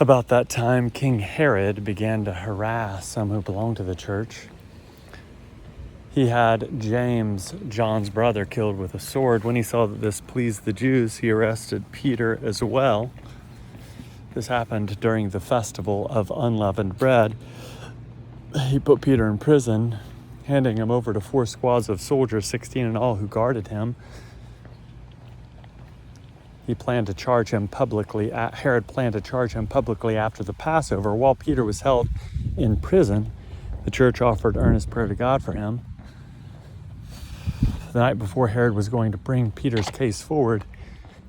About that time, King Herod began to harass some who belonged to the church. He had James, John's brother, killed with a sword. When he saw that this pleased the Jews, he arrested Peter as well. This happened during the festival of unleavened bread. He put Peter in prison, handing him over to 4 squads of soldiers, 16 in all, who guarded him. Herod planned to charge him publicly after the Passover. While Peter was held in prison, the church offered earnest prayer to God for him. The night before Herod was going to bring Peter's case forward,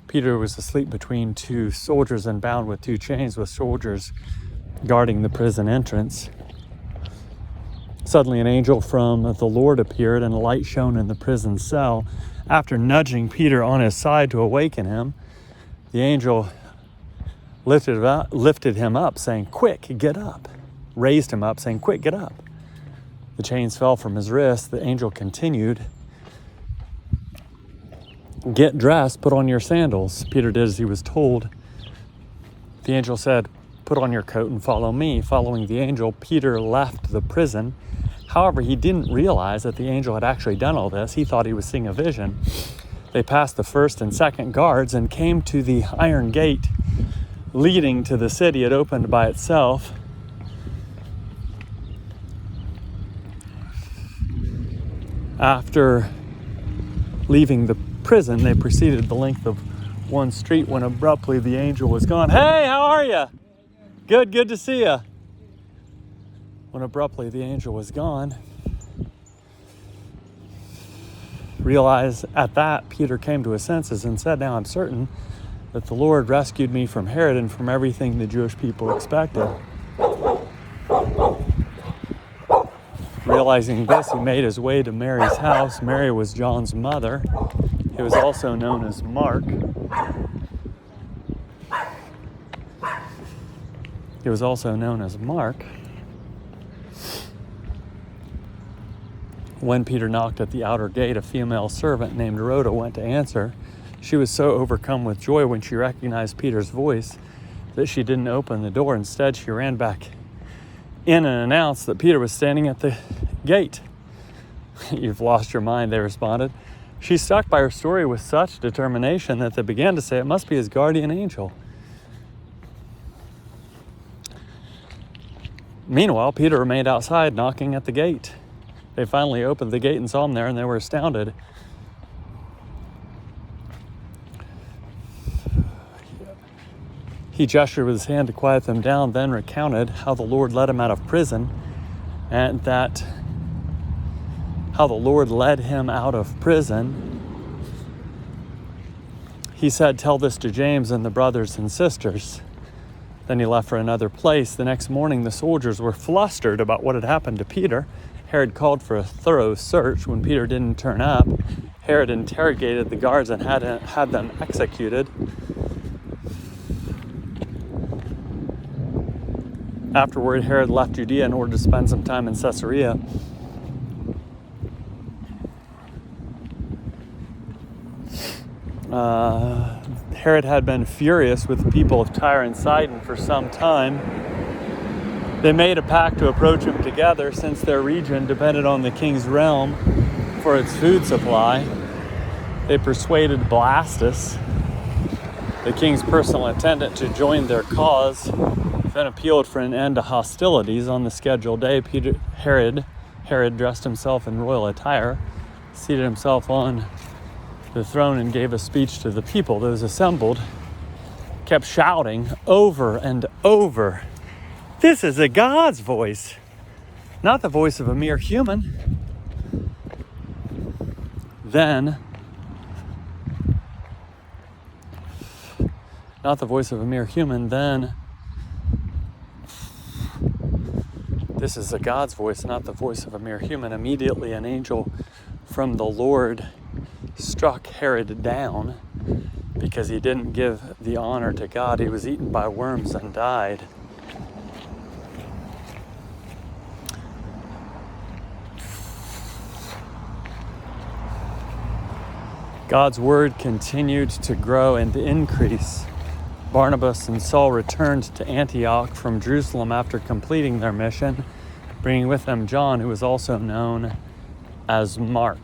Peter was asleep between 2 soldiers and bound with 2 chains, with soldiers guarding the prison entrance. Suddenly an angel from the Lord appeared, and a light shone in the prison cell. After nudging Peter on his side to awaken him, the angel lifted him up, saying, "Quick, get up." Raised him up, saying, "Quick, get up." The chains fell from his wrists. The angel continued, "Get dressed, put on your sandals." Peter did as he was told. The angel said, "Put on your coat and follow me." Following the angel, Peter left the prison. However, he didn't realize that the angel had actually done all this. He thought he was seeing a vision. They passed the first and second guards and came to the iron gate leading to the city. It opened by itself. After leaving the prison, they proceeded the length of one street when abruptly the angel was gone. "Hey, how are you?" Good to see you." When abruptly the angel was gone, realized at that, Peter came to his senses and said, "Now I'm certain that the Lord rescued me from Herod and from everything the Jewish people expected." Realizing this, he made his way to Mary's house. Mary was John's mother. He was also known as Mark. When Peter knocked at the outer gate, a female servant named Rhoda went to answer. She was so overcome with joy when she recognized Peter's voice that she didn't open the door. Instead, she ran back in and announced that Peter was standing at the gate. "You've lost your mind," they responded. She stuck by her story with such determination that they began to say it must be his guardian angel. Meanwhile, Peter remained outside knocking at the gate. They finally opened the gate and saw him there, and they were astounded. He gestured with his hand to quiet them down, then recounted how the Lord led him out of prison, and how the Lord led him out of prison. He said, "Tell this to James and the brothers and sisters." Then he left for another place. The next morning, the soldiers were flustered about what had happened to Peter. Herod called for a thorough search. When Peter didn't turn up, Herod interrogated the guards and had them executed. Afterward, Herod left Judea in order to spend some time in Caesarea. Herod had been furious with the people of Tyre and Sidon for some time. They made a pact to approach him together, since their region depended on the king's realm for its food supply. They persuaded Blastus, the king's personal attendant, to join their cause, then appealed for an end to hostilities. On the scheduled day, Herod dressed himself in royal attire, seated himself on the throne, and gave a speech to the people. Those assembled kept shouting over and over, "This is a God's voice, not the voice of a mere human." Then, "This is a God's voice, not the voice of a mere human." Immediately an angel from the Lord struck Herod down because he didn't give the honor to God. He was eaten by worms and died. God's word continued to grow and increase Barnabas and Saul returned to Antioch from Jerusalem after completing their mission, bringing with them John, who was also known as Mark.